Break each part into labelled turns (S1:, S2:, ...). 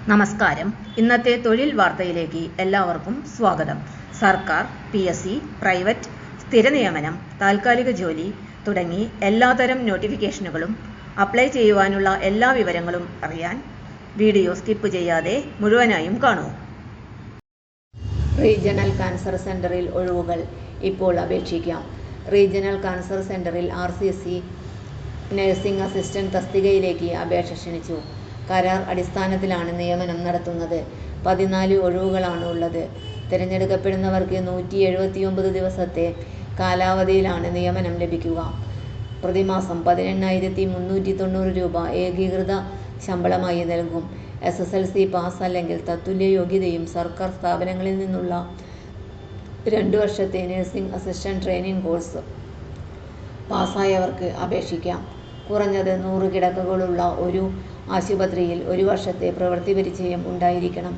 S1: നമസ്കാരം. ഇന്നത്തെ തൊഴിൽ വാർത്തയിലേക്ക് എല്ലാവർക്കും സ്വാഗതം. സർക്കാർ, PSC, പ്രൈവറ്റ്, സ്ഥിര നിയമനം, താൽക്കാലിക ജോലി തുടങ്ങി എല്ലാതരം നോട്ടിഫിക്കേഷനുകളും അപ്ലൈ ചെയ്യുവാനുള്ള എല്ലാ വിവരങ്ങളും അറിയാൻ വീഡിയോ സ്കിപ്പ് ചെയ്യാതെ മുഴുവനായും കാണൂ.
S2: റീജിയണൽ കാൻസർ സെന്ററിൽ ഒഴിവുകൾ ഇപ്പോൾ അപേക്ഷിക്കാം. റീജിയണൽ കാൻസർ സെന്ററിൽ RCC നഴ്സിംഗ് അസിസ്റ്റന്റ് തസ്തികയിലേക്ക് അപേക്ഷ ക്ഷണിച്ചു. കരാർ അടിസ്ഥാനത്തിലാണ് നിയമനം നടത്തുന്നത്. 14 ഒഴിവുകളാണ് ഉള്ളത്. തിരഞ്ഞെടുക്കപ്പെടുന്നവർക്ക് 179 ദിവസത്തെ കാലാവധിയിലാണ് നിയമനം ലഭിക്കുക. പ്രതിമാസം 18,390 രൂപ ഏകീകൃത ശമ്പളമായി നൽകും. SSLC പാസ് അല്ലെങ്കിൽ തത്തുല്യ യോഗ്യതയും സർക്കാർ സ്ഥാപനങ്ങളിൽ നിന്നുള്ള 2 വർഷത്തെ നഴ്സിംഗ് അസിസ്റ്റന്റ് ട്രെയിനിങ് കോഴ്സ് പാസ്സായവർക്ക് അപേക്ഷിക്കാം. കുറഞ്ഞത് 100 കിടക്കകളുള്ള ഒരു ആശുപത്രിയിൽ 1 വർഷത്തെ പ്രവൃത്തി പരിചയം ഉണ്ടായിരിക്കണം.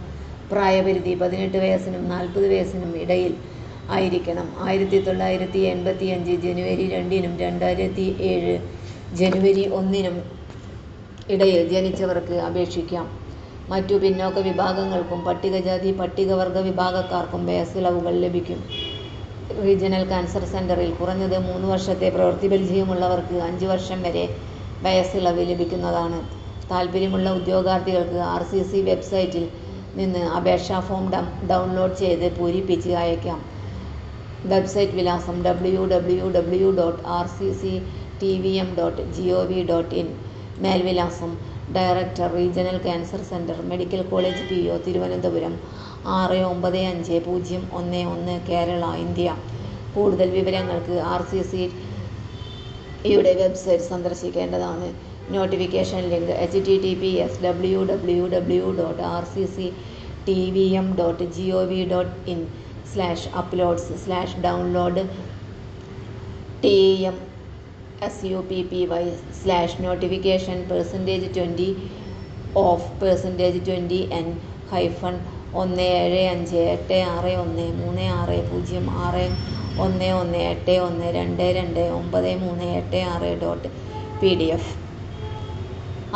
S2: പ്രായപരിധി 18 വയസ്സിനും 40 വയസ്സിനും ഇടയിൽ ആയിരിക്കണം. 1985 ജനുവരി 2-നും 2007 ജനുവരി 1-നും ഇടയിൽ ജനിച്ചവർക്ക് അപേക്ഷിക്കാം. മറ്റു പിന്നോക്ക വിഭാഗങ്ങൾക്കും പട്ടികജാതി പട്ടികവർഗ വിഭാഗക്കാർക്കും വയസ്സിളവുകൾ ലഭിക്കും. റീജിയണൽ കാൻസർ സെന്ററിൽ കുറഞ്ഞത് 3 വർഷത്തെ പ്രവൃത്തി പരിചയമുള്ളവർക്ക് 5 വർഷം വരെ വയസ്സിളവ് ലഭിക്കുന്നതാണ്. താൽപ്പര്യമുള്ള ഉദ്യോഗാർത്ഥികൾക്ക് RCC വെബ്സൈറ്റിൽ നിന്ന് അപേക്ഷാ ഫോം ഡൗൺലോഡ് ചെയ്ത് പൂരിപ്പിച്ച് അയക്കാം. വെബ്സൈറ്റ് വിലാസം www.rcctvm.gov.in. മേൽവിലാസം director, regional cancer centre, medical college PO, Thiruvananthapuram 695011, Kerala, India. കൂടുതൽ വിവരങ്ങൾക്ക് RCCയുടെ വെബ്സൈറ്റ് സന്ദർശിക്കേണ്ടതാണ്. Notification link https://www.rcctvm.gov.in/uploads/download TEMSUPPY/notification %20 of %20N-17586113611229386.pdf.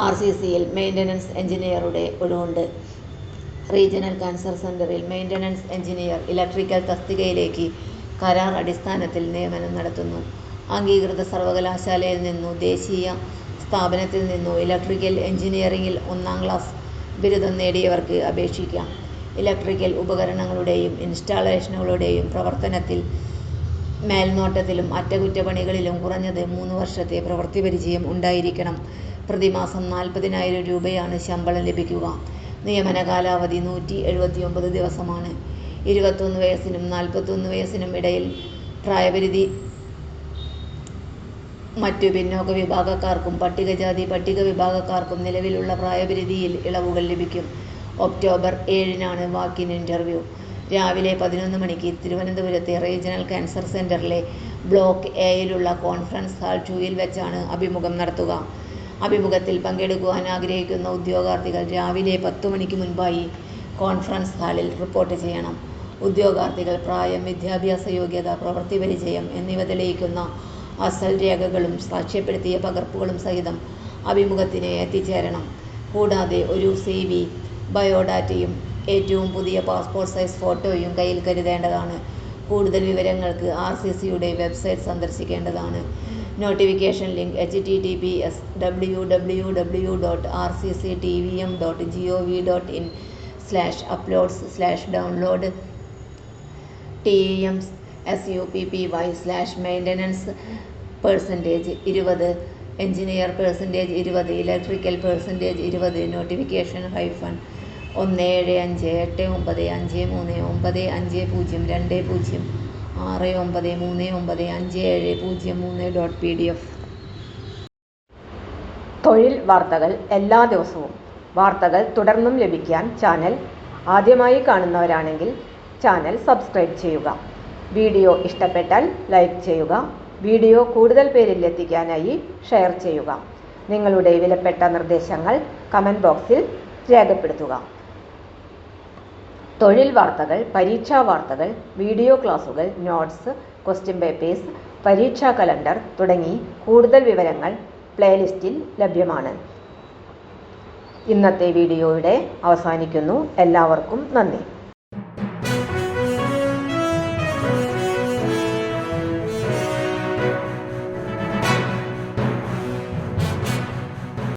S2: RCCയിൽ മെയിൻ്റനൻസ് എഞ്ചിനീയറുടെ ഒഴിവുണ്ട്. റീജിയണൽ കാൻസർ സെന്ററിൽ മെയിൻ്റനൻസ് എഞ്ചിനീയർ ഇലക്ട്രിക്കൽ തസ്തികയിലേക്ക് കരാർ അടിസ്ഥാനത്തിൽ നിയമനം നടത്തുന്നു. അംഗീകൃത സർവകലാശാലയിൽ നിന്നോ ദേശീയ സ്ഥാപനത്തിൽ നിന്നോ ഇലക്ട്രിക്കൽ എഞ്ചിനീയറിംഗിൽ 1-ാം ക്ലാസ് ബിരുദം നേടിയവർക്ക് അപേക്ഷിക്കാം. ഇലക്ട്രിക്കൽ ഉപകരണങ്ങളുടെയും ഇൻസ്റ്റാളേഷനുകളുടെയും പ്രവർത്തനത്തിൽ മേൽനോട്ടത്തിലും അറ്റകുറ്റപ്പണികളിലും കുറഞ്ഞത് 3 വർഷത്തെ പ്രവൃത്തി പരിചയം ഉണ്ടായിരിക്കണം. പ്രതിമാസം 40,000 രൂപയാണ് ശമ്പളം ലഭിക്കുക. നിയമന കാലാവധി 179 ദിവസമാണ്. 21 വയസ്സിനും 41 വയസ്സിനും ഇടയിൽ പ്രായപരിധി. മറ്റു പിന്നോക്ക വിഭാഗക്കാർക്കും പട്ടികജാതി പട്ടിക വിഭാഗക്കാർക്കും നിലവിലുള്ള പ്രായപരിധിയിൽ ഇളവുകൾ ലഭിക്കും. ഒക്ടോബർ 7-നാണ് വാക്കിൻ ഇന്റർവ്യൂ. രാവിലെ 11 മണിക്ക് തിരുവനന്തപുരത്തെ റീജിയണൽ കാൻസർ സെന്ററിലെ ബ്ലോക്ക് A-യിലുള്ള കോൺഫറൻസ് ഹാൾ 2-ൽ വെച്ചാണ് അഭിമുഖം നടത്തുക. അഭിമുഖത്തിൽ പങ്കെടുക്കുവാൻ ആഗ്രഹിക്കുന്ന ഉദ്യോഗാർത്ഥികൾ രാവിലെ 10 മണിക്ക് മുൻപായി കോൺഫറൻസ് ഹാളിൽ റിപ്പോർട്ട് ചെയ്യണം. ഉദ്യോഗാർത്ഥികൾ പ്രായം, വിദ്യാഭ്യാസ യോഗ്യത, പ്രവൃത്തി പരിചയം എന്നിവ തെളിയിക്കുന്ന അസൽ രേഖകളും സാക്ഷ്യപ്പെടുത്തിയ പകർപ്പുകളും സഹിതം അഭിമുഖത്തിന് എത്തിച്ചേരണം. കൂടാതെ ഒരു CV, ബയോഡാറ്റയും ഏറ്റവും പുതിയ പാസ്പോർട്ട് സൈസ് ഫോട്ടോയും കയ്യിൽ കരുതേണ്ടതാണ്. കൂടുതൽ വിവരങ്ങൾക്ക് RCCയുടെ വെബ്സൈറ്റ് സന്ദർശിക്കേണ്ടതാണ്. Notification link https://www.rcctvm.gov.in/uploads/download TEMSUPPY/maintenance %20, engineer %20, electrical %20. notification -1-18855390695069395703.pdf.
S1: തൊഴിൽ വാർത്തകൾ എല്ലാ ദിവസവും വാർത്തകൾ തുടർന്നും ലഭിക്കാൻ ചാനൽ ആദ്യമായി കാണുന്നവരാണെങ്കിൽ ചാനൽ സബ്സ്ക്രൈബ് ചെയ്യുക. വീഡിയോ ഇഷ്ടപ്പെട്ടാൽ ലൈക്ക് ചെയ്യുക. വീഡിയോ കൂടുതൽ പേരിൽ എത്തിക്കാനായി ഷെയർ ചെയ്യുക. നിങ്ങളുടെ വിലപ്പെട്ട നിർദ്ദേശങ്ങൾ കമൻറ്റ് ബോക്സിൽ രേഖപ്പെടുത്തുക. തൊഴിൽ വാർത്തകൾ, പരീക്ഷാ വാർത്തകൾ, വീഡിയോ ക്ലാസുകൾ, നോട്ട്സ്, ക്വസ്റ്റ്യൻ പേപ്പേഴ്സ്, പരീക്ഷാ കലണ്ടർ തുടങ്ങി കൂടുതൽ വിവരങ്ങൾ പ്ലേലിസ്റ്റിൽ ലഭ്യമാണ്. ഇന്നത്തെ വീഡിയോ ഇവിടെ അവസാനിക്കുന്നു. എല്ലാവർക്കും നന്ദി.